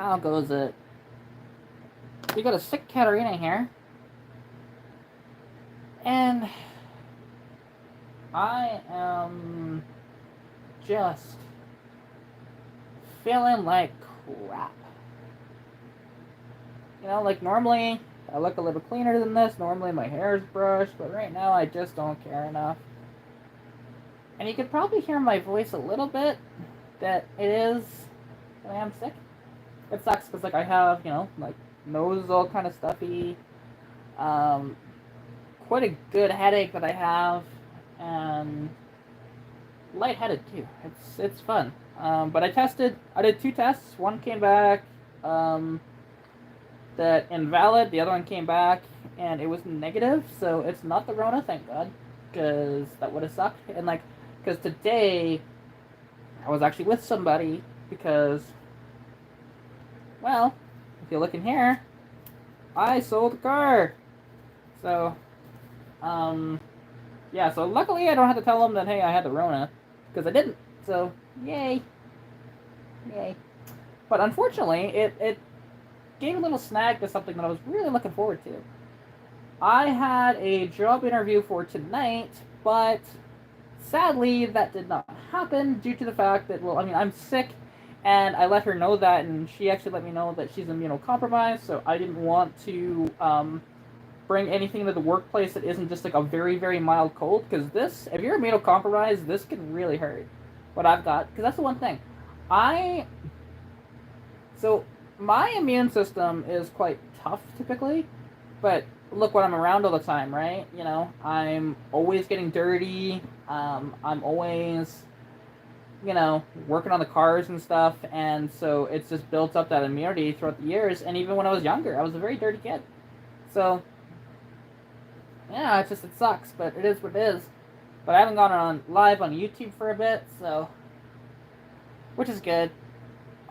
how goes it? We got a sick Katarina here. And I am just feeling like crap. You know, like normally I look a little cleaner than this. Normally my hair is brushed, but right now I just don't care enough. And you could probably hear my voice a little bit that it is that I am sick. It sucks because like I have, like nose is all kind of stuffy. Um, Quite a good headache that I have, and lightheaded too. It's fun. But I tested. I did two tests. One came back that invalid. The other one came back and it was negative. So it's not the Rona, thank God, because that would have sucked. And like, because today I was actually with somebody because, well, if you look in here, I sold a car. So, yeah. So luckily I don't have to tell them that hey I had the Rona, because I didn't. So yay, yay. But unfortunately, it gave a little snag to something that I was really looking forward to. I had a job interview for tonight, but sadly that did not happen due to the fact that, well, I mean, I'm sick, and I let her know that, and she actually let me know that she's immunocompromised, so I didn't want to bring anything to the workplace that isn't just like a very, very mild cold, because this, if you're immunocompromised, this can really hurt. What I've got, because that's the one thing. I So my immune system is quite tough typically, but look what I'm around all the time, right? I'm always getting dirty. I'm always, working on the cars and stuff, and so it's just built up that immunity throughout the years. And even when I was younger, I was a very dirty kid. So yeah, it sucks, but it is what it is. But I haven't gone on live on YouTube for a bit, so which is good.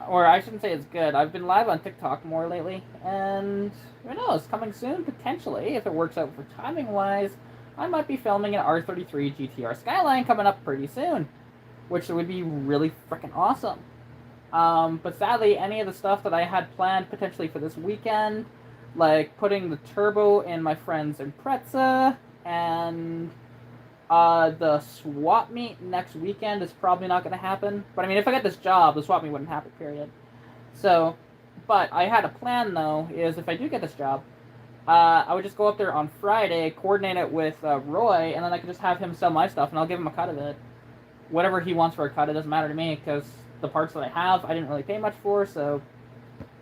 Or I shouldn't say it's good. I've been live on TikTok more lately, and who knows, coming soon, potentially, if it works out for timing-wise, I might be filming an R33 GTR Skyline coming up pretty soon, which would be really freaking awesome. But sadly, any of the stuff that I had planned potentially for this weekend, like putting the turbo in my friend's Impreza, and the swap meet next weekend is probably not going to happen. But I mean, if I get this job, the swap meet wouldn't happen, period. So, but I had a plan though, is if I do get this job, I would just go up there on Friday, coordinate it with Roy, and then I could just have him sell my stuff, and I'll give him a cut of it. Whatever he wants for a cut, it doesn't matter to me, because the parts that I have, I didn't really pay much for, so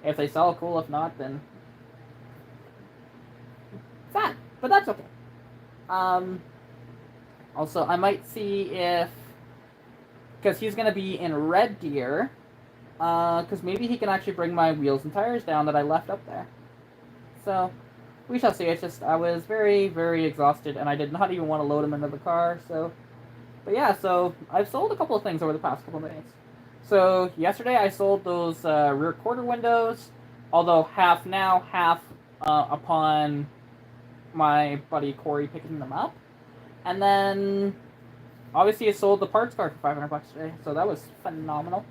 if they sell, cool. If not, then sad. But that's okay. Also, I might see if, because he's going to be in Red Deer, because maybe he can actually bring my wheels and tires down that I left up there. So, we shall see. It's just, I was very, very exhausted, and I did not even want to load him into the car, so. But yeah, so, I've sold a couple of things over the past couple of days. So, yesterday I sold those rear quarter windows, although half now, half upon my buddy Corey picking them up. And then, obviously, I sold the parts car for $500 today, so that was phenomenal.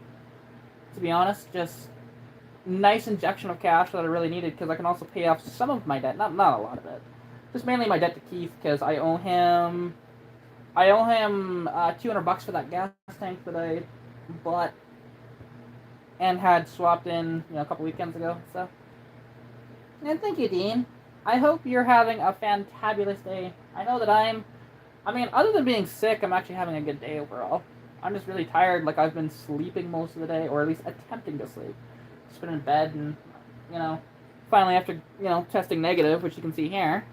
To be honest, just nice injection of cash that I really needed, because I can also pay off some of my debt, not a lot of it, just mainly my debt to Keith, because I owe him $200 for that gas tank that I bought and had swapped in a couple weekends ago. So, and thank you, Dean. I hope you're having a fantabulous day. I know that I mean, other than being sick, I'm actually having a good day overall. I'm just really tired. Like, I've been sleeping most of the day, or at least attempting to sleep. Just been in bed, and, finally after, testing negative, which you can see here,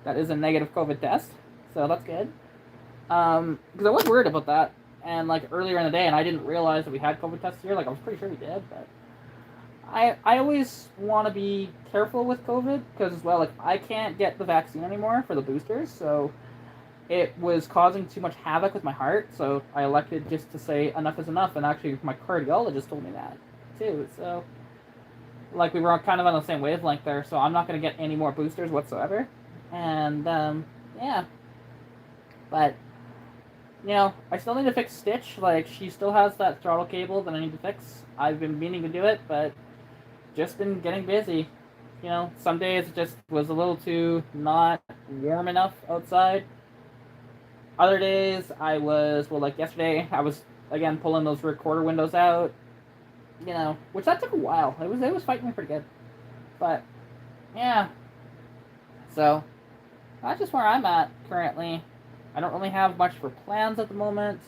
that is a negative COVID test, so that's good. Because I was worried about that, and, like, earlier in the day, and I didn't realize that we had COVID tests here. Like, I was pretty sure we did, but I always want to be careful with COVID, because, well, like, I can't get the vaccine anymore for the boosters, so it was causing too much havoc with my heart, so I elected just to say enough is enough, and actually my cardiologist told me that, too, so, like, we were kind of on the same wavelength there, so I'm not going to get any more boosters whatsoever, and, yeah, but, I still need to fix Stitch. Like, she still has that throttle cable that I need to fix. I've been meaning to do it, but just been getting busy. Some days it just was a little too not warm enough outside. Other days I was, well, like yesterday, I was again pulling those recorder windows out. Which that took a while. It was fighting me pretty good, but yeah. So that's just where I'm at currently. I don't really have much for plans at the moment.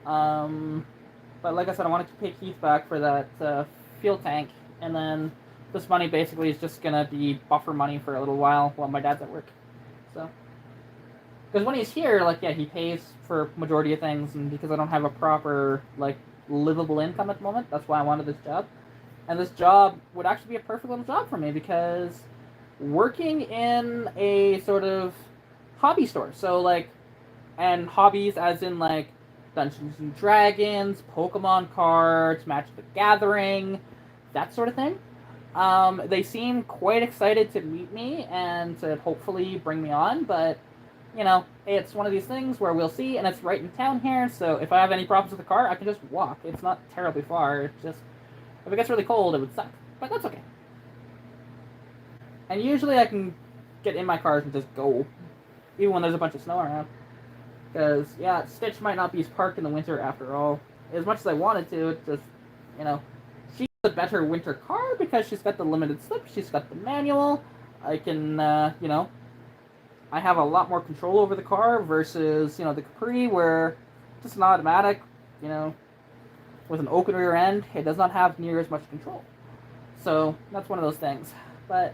But like I said, I want to pay Keith back for that fuel tank, and then this money basically is just gonna be buffer money for a little while my dad's at work. So, because when he's here, like, yeah, he pays for majority of things, and because I don't have a proper like livable income at the moment, that's why I wanted this job. And this job would actually be a perfect little job for me because working in a sort of hobby store, so like, and hobbies as in like Dungeons and Dragons, Pokemon cards, Magic the Gathering, that sort of thing. They seem quite excited to meet me and to hopefully bring me on, but it's one of these things where we'll see, and it's right in town here, so if I have any problems with the car, I can just walk. It's not terribly far. It's just, if it gets really cold, it would suck, but that's okay. And usually I can get in my cars and just go, even when there's a bunch of snow around. Because, yeah, Stitch might not be parked in the winter after all. As much as I wanted to, it's just, she's a better winter car because she's got the limited slip, she's got the manual. I can, I have a lot more control over the car versus, the Capri, where just an automatic, with an open rear end, it does not have near as much control. So, that's one of those things. But,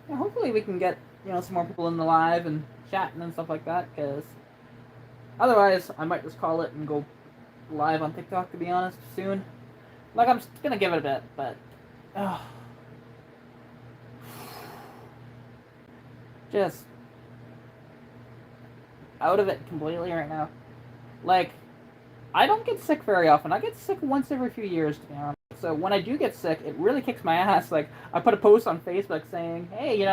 hopefully we can get, some more people in the live and chatting and stuff like that, because otherwise I might just call it and go live on TikTok, to be honest, soon. Like, I'm gonna give it a bit, but just out of it completely right now. Like, I don't get sick very often. I get sick once every few years, to be honest. So when I do get sick, it really kicks my ass. Like, I put a post on Facebook saying, hey,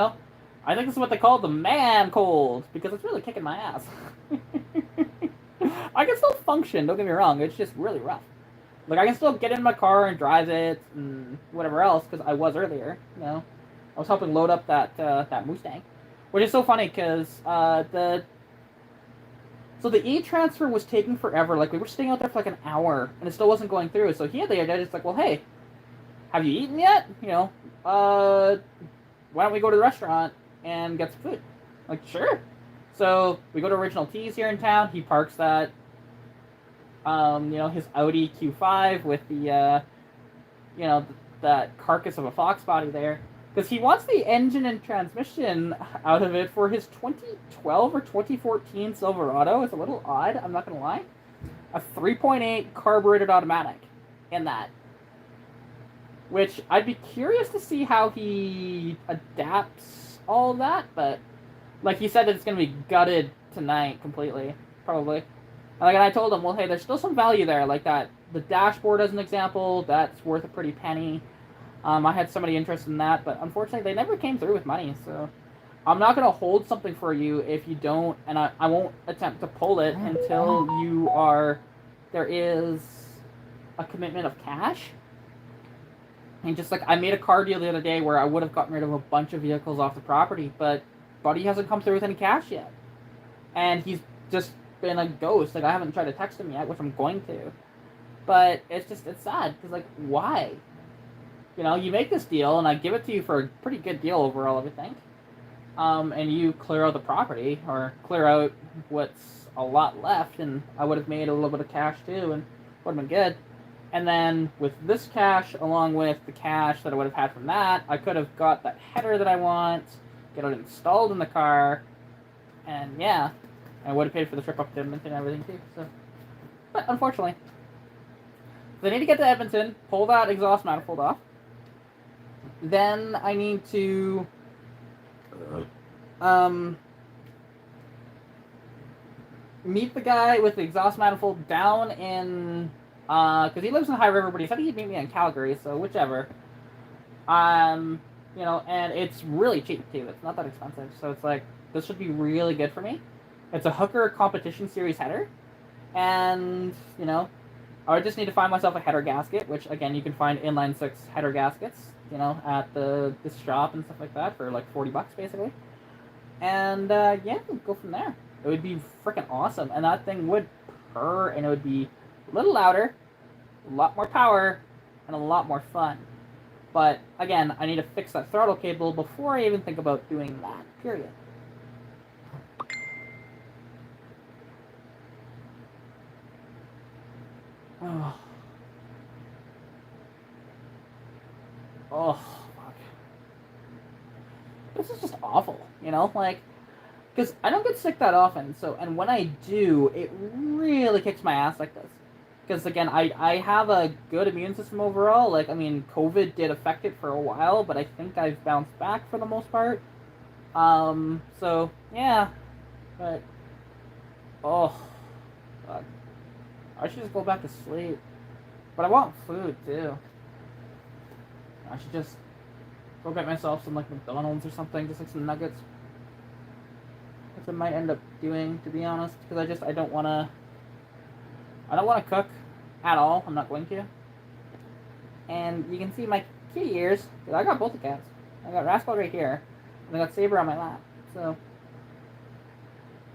I think this is what they call the man cold, because it's really kicking my ass. I can still function, don't get me wrong, it's just really rough. Like, I can still get in my car and drive it and whatever else, because I was earlier, I was helping load up that Mustang. Which is so funny, because the e-transfer was taking forever. Like, we were staying out there for like an hour, and it still wasn't going through, so he had the idea, just like, well, hey, have you eaten yet? Why don't we go to the restaurant and get some food? Like, sure. So we go to Original Teas here in town. He parks that, his Audi Q5 with the, that carcass of a Fox body there. Because he wants the engine and transmission out of it for his 2012 or 2014 Silverado. It's a little odd, I'm not going to lie. A 3.8 carbureted automatic in that. Which I'd be curious to see how he adapts all that, but like he said, it's going to be gutted tonight completely, probably. And I told him, well, hey, there's still some value there, like that. The dashboard, as an example, that's worth a pretty penny. I had somebody interested in that, but unfortunately, they never came through with money, so I'm not going to hold something for you if you don't, and I won't attempt to pull it until there is a commitment of cash. And just like, I made a car deal the other day where I would have gotten rid of a bunch of vehicles off the property, but Buddy hasn't come through with any cash yet. And he's just been a ghost. Like, I haven't tried to text him yet, which I'm going to. But it's sad, because, like, why? You make this deal, and I give it to you for a pretty good deal overall, I would think. And you clear out the property, or clear out what's a lot left, and I would have made a little bit of cash too, and would have been good. And then with this cash, along with the cash that I would have had from that, I could have got that header that I want, get it installed in the car, and yeah, I would have paid for the trip up to Edmonton and everything too. So, but unfortunately, so I need to get to Edmonton, pull that exhaust manifold off. Then I need to meet the guy with the exhaust manifold down in, because he lives in High River, but he said he'd meet me in Calgary, so whichever. And it's really cheap too. It's not that expensive, so it's like, this should be really good for me. It's a Hooker Competition Series header, and I would just need to find myself a header gasket, which again you can find inline six header gaskets, you know, at this shop and stuff like that for like $40 basically. And yeah, go from there. It would be freaking awesome, and that thing would purr, and it would be a little louder, a lot more power, and a lot more fun. But again, I need to fix that throttle cable before I even think about doing that. Period. Oh, oh, fuck. This is just awful, you know? Like, because I don't get sick that often, so, and when I do, it really kicks my ass like this. Because, again, I have a good immune system overall. Like, I mean, COVID did affect it for a while, but I think I've bounced back for the most part. So, yeah. But, oh, fuck. I should just go back to sleep. But I want food, too. I should just go get myself some, like, McDonald's or something, just like some nuggets. Which I might end up doing, to be honest, because I don't want to cook at all. I'm not going to. And you can see my kitty ears, because I got both the cats. I got Rascal right here, and I got Saber on my lap. So,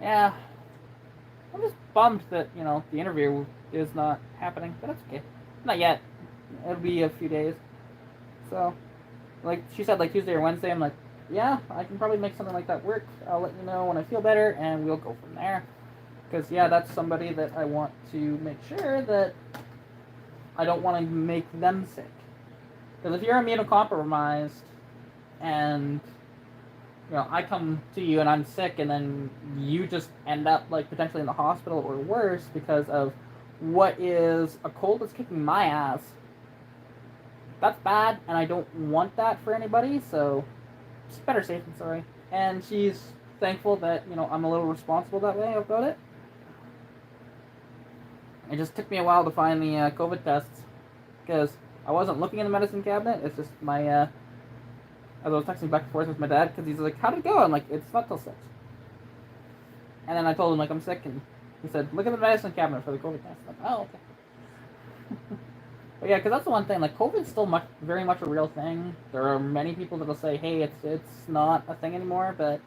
yeah. I'm just bummed that, you know, the interview is not happening, but that's okay. Not yet. It'll be a few days. So, like she said, like Tuesday or Wednesday, I'm like, yeah, I can probably make something like that work. I'll let you know when I feel better, and we'll go from there. Because, yeah, that's somebody that I want to make sure that I don't want to make them sick. Because if you're immunocompromised and, you know, I come to you and I'm sick and then you just end up, like, potentially in the hospital or worse because of what is a cold that's kicking my ass, that's bad, and I don't want that for anybody, so it's better safe than sorry. And she's thankful that, you know, I'm a little responsible that way about it. It just took me a while to find the COVID tests, because I wasn't looking in the medicine cabinet. It's just my, as I was texting back and forth with my dad, because he's like, how'd it go? I'm like, it's not till 6. And then I told him, like, I'm sick, and he said, look in the medicine cabinet for the COVID test. I'm like, oh, okay. But yeah, because that's the one thing, like, COVID's still very much a real thing. There are many people that'll say, hey, it's not a thing anymore, but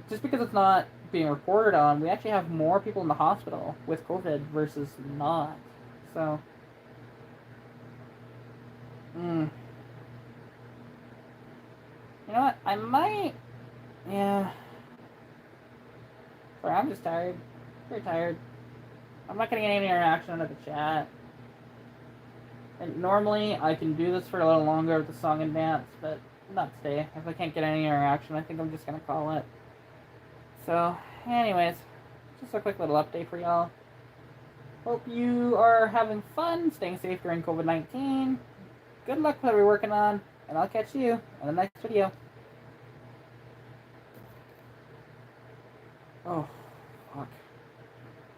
just because it's not being reported on, we actually have more people in the hospital with COVID versus not. So, you know what, I might, yeah, sorry, I'm just tired, very tired. I'm not getting any interaction out of the chat. And normally I can do this for a little longer with the song and dance, but not today. If I can't get any interaction, I think I'm just gonna call it. So, anyways, just a quick little update for y'all. Hope you are having fun, staying safe during COVID-19. Good luck with what we're working on, and I'll catch you in the next video. Oh, fuck.